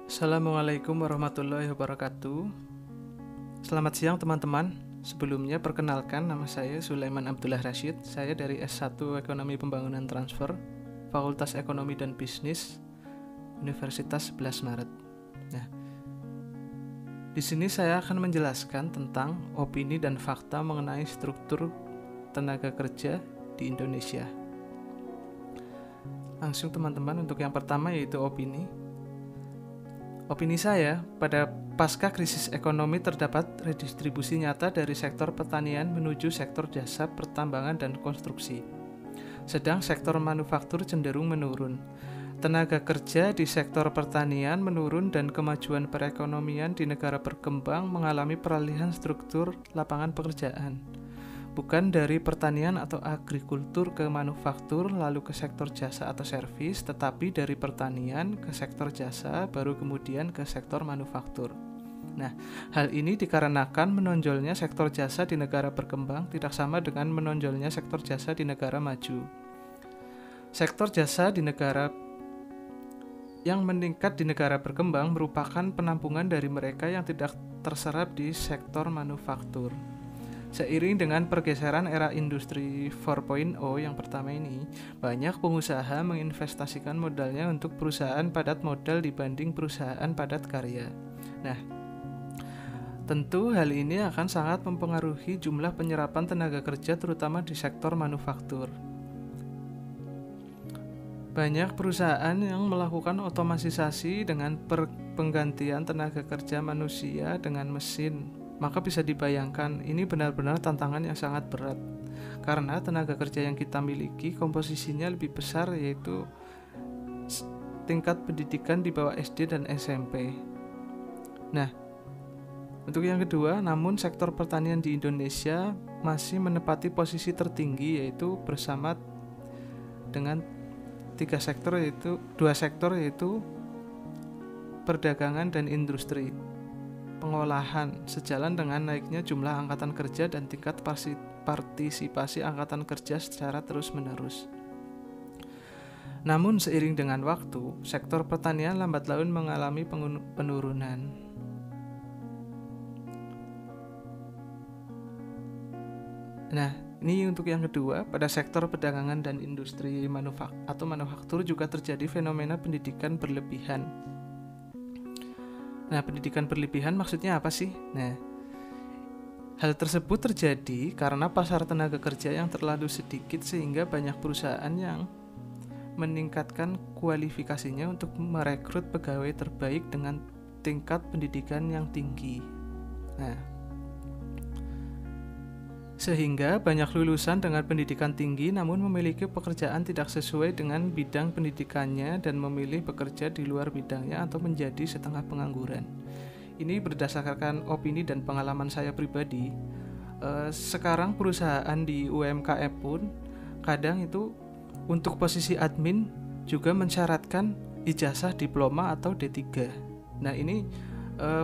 Assalamualaikum warahmatullahi wabarakatuh. Selamat siang teman-teman. Sebelumnya perkenalkan, nama saya Sulaiman Abdullah Rashid. Saya dari S1 Ekonomi Pembangunan Transfer, Fakultas Ekonomi dan Bisnis, Universitas 11 Maret. Nah, di sini saya akan menjelaskan tentang opini dan fakta mengenai struktur tenaga kerja di Indonesia. Langsung teman-teman, untuk yang pertama yaitu opini. Opini saya, pada pasca krisis ekonomi terdapat redistribusi nyata dari sektor pertanian menuju sektor jasa, pertambangan, dan konstruksi. Sedang sektor manufaktur cenderung menurun. Tenaga kerja di sektor pertanian menurun dan kemajuan perekonomian di negara berkembang mengalami peralihan struktur lapangan pekerjaan. Bukan dari pertanian atau agrikultur ke manufaktur lalu ke sektor jasa atau servis, tetapi dari pertanian ke sektor jasa baru kemudian ke sektor manufaktur. Nah, hal ini dikarenakan menonjolnya sektor jasa di negara berkembang tidak sama dengan menonjolnya sektor jasa di negara maju. Sektor jasa di negara yang meningkat di negara berkembang merupakan penampungan dari mereka yang tidak terserap di sektor manufaktur. Seiring dengan pergeseran era industri 4.0 yang pertama ini, banyak pengusaha menginvestasikan modalnya untuk perusahaan padat modal dibanding perusahaan padat karya. Nah, tentu hal ini akan sangat mempengaruhi jumlah penyerapan tenaga kerja terutama di sektor manufaktur. Banyak perusahaan yang melakukan otomatisasi dengan penggantian tenaga kerja manusia dengan mesin. Maka bisa dibayangkan ini benar-benar tantangan yang sangat berat. Karena tenaga kerja yang kita miliki komposisinya lebih besar, yaitu tingkat pendidikan di bawah SD dan SMP. Nah, untuk yang kedua, namun sektor pertanian di Indonesia masih menempati posisi tertinggi, yaitu bersama dengan dua sektor yaitu perdagangan dan industri pengolahan, sejalan dengan naiknya jumlah angkatan kerja dan tingkat partisipasi angkatan kerja secara terus-menerus. Namun seiring dengan waktu, sektor pertanian lambat laun mengalami penurunan. Nah, ini untuk yang kedua, pada sektor perdagangan dan industri manufaktur juga terjadi fenomena pendidikan berlebihan. Nah, pendidikan berlebihan maksudnya apa sih? Nah, hal tersebut terjadi karena pasar tenaga kerja yang terlalu sedikit sehingga banyak perusahaan yang meningkatkan kualifikasinya untuk merekrut pegawai terbaik dengan tingkat pendidikan yang tinggi. Nah, sehingga banyak lulusan dengan pendidikan tinggi namun memiliki pekerjaan tidak sesuai dengan bidang pendidikannya dan memilih bekerja di luar bidangnya atau menjadi setengah pengangguran. Ini berdasarkan opini dan pengalaman saya pribadi. Sekarang perusahaan di UMKM pun kadang itu untuk posisi admin juga mensyaratkan ijazah diploma atau D3. Nah, ini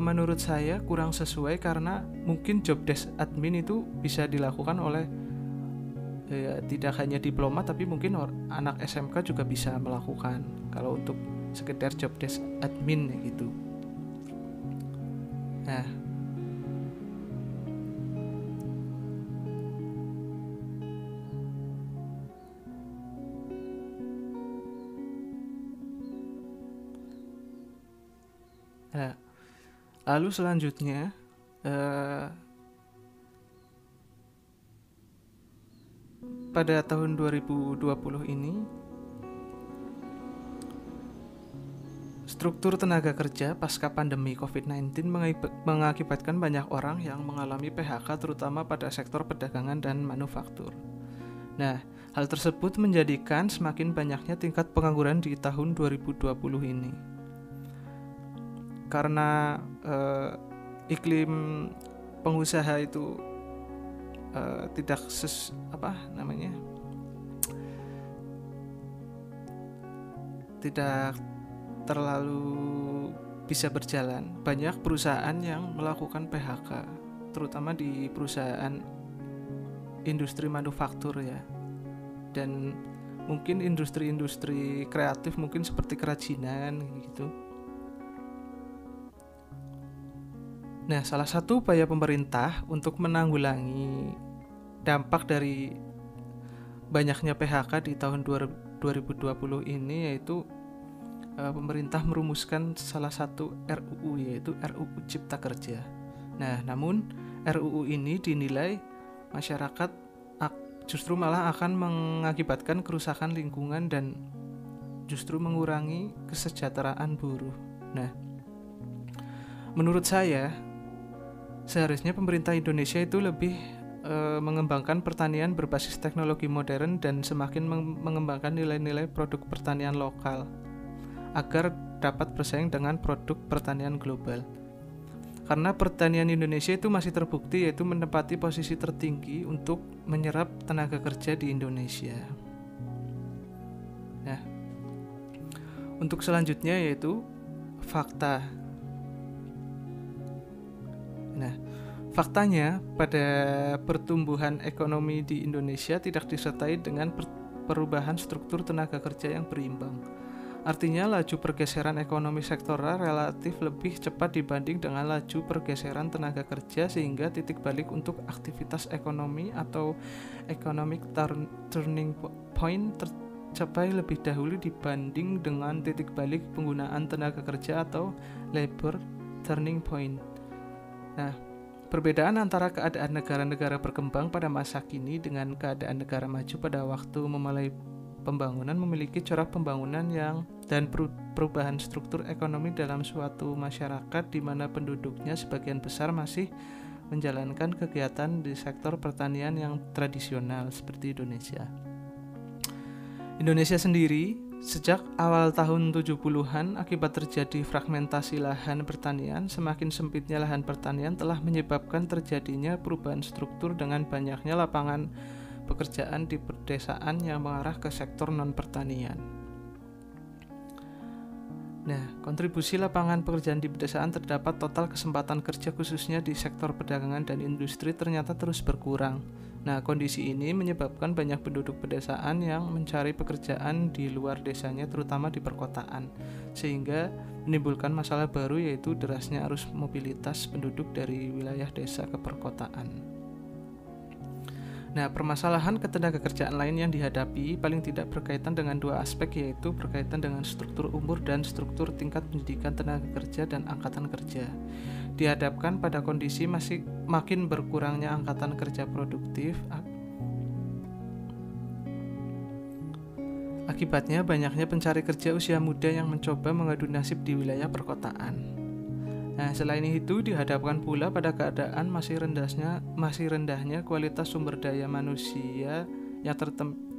menurut saya kurang sesuai karena mungkin job desk admin itu bisa dilakukan oleh tidak hanya diploma tapi mungkin anak SMK juga bisa melakukan kalau untuk sekedar job desk admin gitu. Nah, lalu selanjutnya pada tahun 2020 ini struktur tenaga kerja pasca pandemi COVID-19 mengakibatkan banyak orang yang mengalami PHK terutama pada sektor perdagangan dan manufaktur. Nah, hal tersebut menjadikan semakin banyaknya tingkat pengangguran di tahun 2020 ini. Karena iklim pengusaha itu tidak tidak terlalu bisa berjalan. Banyak perusahaan yang melakukan PHK, terutama di perusahaan industri manufaktur ya. Dan mungkin industri-industri kreatif, mungkin seperti kerajinan gitu. Nah, salah satu upaya pemerintah untuk menanggulangi dampak dari banyaknya PHK di tahun 2020 ini yaitu pemerintah merumuskan salah satu RUU, yaitu RUU Cipta Kerja. Nah, namun RUU ini dinilai masyarakat justru malah akan mengakibatkan kerusakan lingkungan dan justru mengurangi kesejahteraan buruh. Nah, menurut saya seharusnya pemerintah Indonesia itu lebih mengembangkan pertanian berbasis teknologi modern dan semakin mengembangkan nilai-nilai produk pertanian lokal agar dapat bersaing dengan produk pertanian global. Karena pertanian Indonesia itu masih terbukti yaitu menempati posisi tertinggi untuk menyerap tenaga kerja di Indonesia. Nah, untuk selanjutnya yaitu fakta. Nah, faktanya pada pertumbuhan ekonomi di Indonesia tidak disertai dengan perubahan struktur tenaga kerja yang berimbang. Artinya laju pergeseran ekonomi sektoral relatif lebih cepat dibanding dengan laju pergeseran tenaga kerja, sehingga titik balik untuk aktivitas ekonomi atau economic turning point tercapai lebih dahulu dibanding dengan titik balik penggunaan tenaga kerja atau labor turning point. Nah, perbedaan antara keadaan negara-negara berkembang pada masa kini dengan keadaan negara maju pada waktu memulai pembangunan memiliki corak pembangunan dan perubahan struktur ekonomi dalam suatu masyarakat di mana penduduknya sebagian besar masih menjalankan kegiatan di sektor pertanian yang tradisional seperti Indonesia. Indonesia sendiri sejak awal tahun 70-an akibat terjadi fragmentasi lahan pertanian, semakin sempitnya lahan pertanian telah menyebabkan terjadinya perubahan struktur dengan banyaknya lapangan pekerjaan di pedesaan yang mengarah ke sektor non-pertanian. Nah, kontribusi lapangan pekerjaan di pedesaan terdapat total kesempatan kerja khususnya di sektor perdagangan dan industri ternyata terus berkurang. Nah, kondisi ini menyebabkan banyak penduduk pedesaan yang mencari pekerjaan di luar desanya, terutama di perkotaan, sehingga menimbulkan masalah baru yaitu derasnya arus mobilitas penduduk dari wilayah desa ke perkotaan. Nah, permasalahan ketenagakerjaan lain yang dihadapi paling tidak berkaitan dengan dua aspek, yaitu berkaitan dengan struktur umur dan struktur tingkat pendidikan tenaga kerja dan angkatan kerja. Dihadapkan pada kondisi makin berkurangnya angkatan kerja produktif, akibatnya banyaknya pencari kerja usia muda yang mencoba mengadu nasib di wilayah perkotaan. Nah, selain itu dihadapkan pula pada keadaan masih rendahnya kualitas sumber daya manusia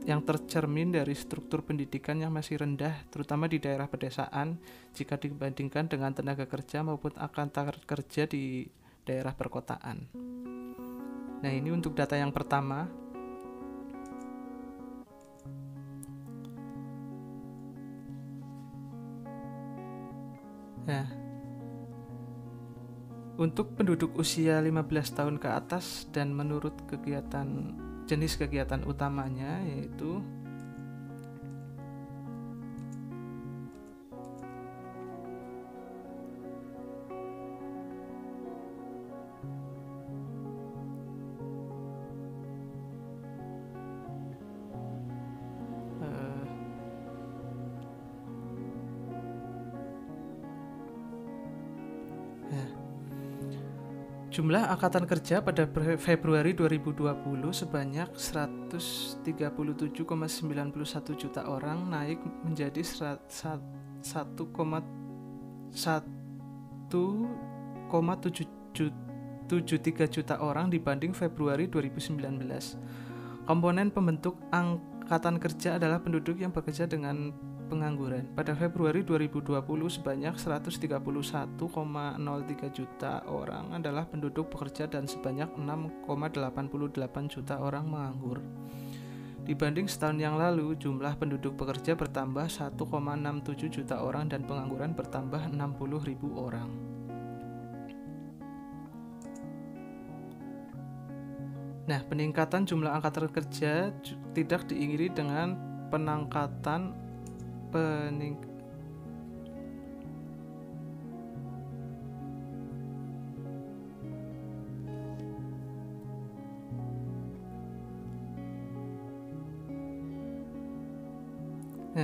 yang tercermin dari struktur pendidikan yang masih rendah, terutama di daerah pedesaan jika dibandingkan dengan tenaga kerja maupun angkatan kerja di daerah perkotaan. Nah, ini untuk data yang pertama. Nah, untuk penduduk usia 15 tahun ke atas dan menurut jenis kegiatan utamanya yaitu jumlah angkatan kerja pada Februari 2020 sebanyak 137,91 juta orang, naik menjadi 1,73 juta orang dibanding Februari 2019. Komponen pembentuk angkatan kerja adalah penduduk yang bekerja dengan pengangguran. Pada Februari 2020 sebanyak 131,03 juta orang adalah penduduk pekerja dan sebanyak 6,88 juta orang menganggur. Dibanding setahun yang lalu, jumlah penduduk pekerja bertambah 1,67 juta orang dan pengangguran bertambah 60.000 orang. Nah, peningkatan jumlah angkatan kerja tidak diiringi dengan peningkatan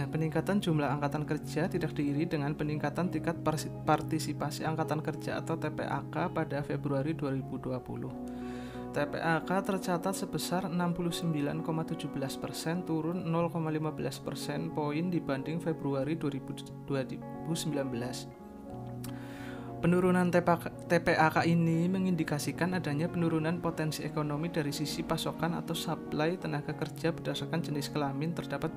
peningkatan jumlah angkatan kerja tidak diiringi dengan peningkatan tingkat partisipasi angkatan kerja atau TPAK pada Februari 2020. TPAK tercatat sebesar 69,17%, turun 0,15% poin dibanding Februari 2019. Penurunan TPAK ini mengindikasikan adanya penurunan potensi ekonomi dari sisi pasokan atau supply tenaga kerja berdasarkan jenis kelamin. Terdapat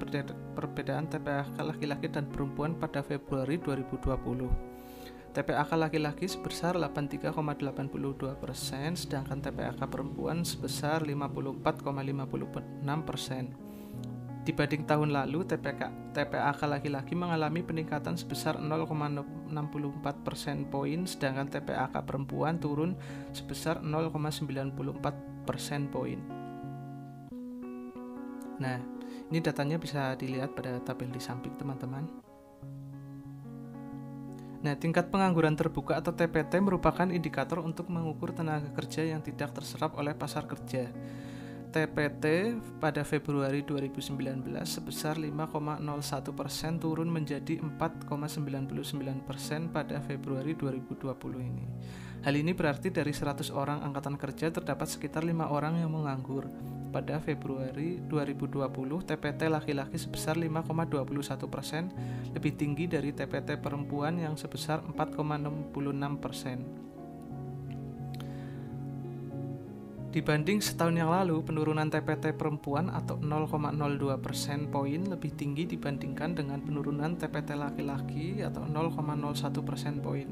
perbedaan TPAK laki-laki dan perempuan pada Februari 2020. TPAK laki-laki sebesar 83,82%, sedangkan TPAK perempuan sebesar 54,56%. Dibanding tahun lalu, TPAK laki-laki mengalami peningkatan sebesar 0,64% poin, sedangkan TPAK perempuan turun sebesar 0,94% poin. Nah, ini datanya bisa dilihat pada tabel di samping, teman-teman. Nah, tingkat pengangguran terbuka atau TPT merupakan indikator untuk mengukur tenaga kerja yang tidak terserap oleh pasar kerja. TPT pada Februari 2019 sebesar 5,01%, turun menjadi 4,99% pada Februari 2020 ini. Hal ini berarti dari 100 orang angkatan kerja terdapat sekitar 5 orang yang menganggur. Pada Februari 2020, TPT laki-laki sebesar 5,21%, lebih tinggi dari TPT perempuan yang sebesar 4,66%. Dibanding setahun yang lalu, penurunan TPT perempuan atau 0,02% poin lebih tinggi dibandingkan dengan penurunan TPT laki-laki atau 0,01% poin.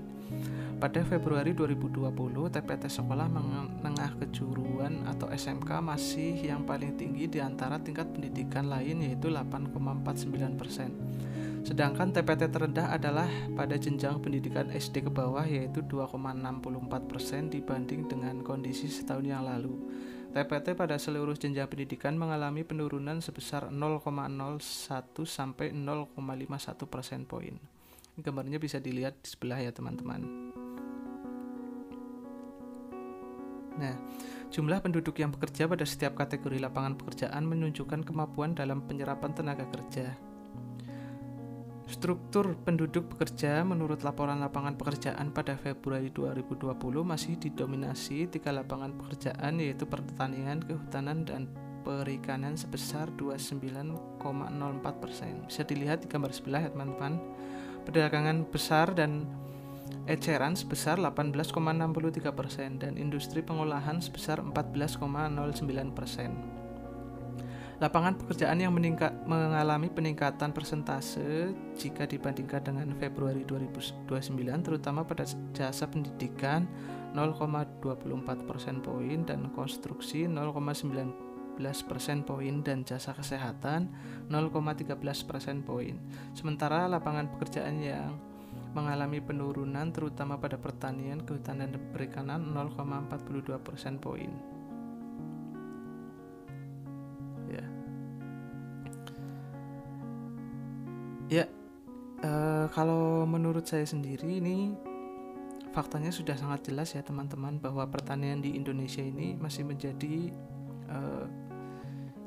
Pada Februari 2020, TPT sekolah menengah kejuruan atau SMK masih yang paling tinggi di antara tingkat pendidikan lain, yaitu 8,49%. Sedangkan TPT terendah adalah pada jenjang pendidikan SD ke bawah, yaitu 2,64% dibanding dengan kondisi setahun yang lalu. TPT pada seluruh jenjang pendidikan mengalami penurunan sebesar 0,01 sampai 0,51% poin. Gambarnya bisa dilihat di sebelah ya, teman-teman. Nah, jumlah penduduk yang bekerja pada setiap kategori lapangan pekerjaan menunjukkan kemampuan dalam penyerapan tenaga kerja. Struktur penduduk bekerja menurut laporan lapangan pekerjaan pada Februari 2020 masih didominasi 3 lapangan pekerjaan, yaitu pertanian, kehutanan, dan perikanan sebesar 29,04%. Bisa dilihat di gambar sebelah ya, teman-teman. Perdagangan besar dan eceran sebesar 18,63% dan industri pengolahan sebesar 14,09%. Lapangan pekerjaan yang mengalami peningkatan persentase jika dibandingkan dengan Februari 2029, terutama pada jasa pendidikan 0,24% poin dan konstruksi 0,19% poin dan jasa kesehatan 0,13% poin. Sementara lapangan pekerjaan yang mengalami penurunan terutama pada pertanian, kehutanan, dan perikanan 0,42% poin. Kalau menurut saya sendiri ini faktanya sudah sangat jelas ya, teman-teman, bahwa pertanian di Indonesia ini masih menjadi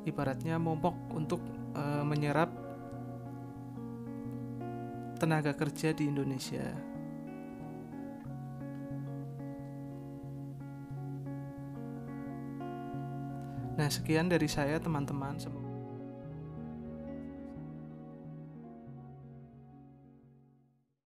ibaratnya momok untuk menyerap tenaga kerja di Indonesia. Nah, sekian dari saya, teman-teman.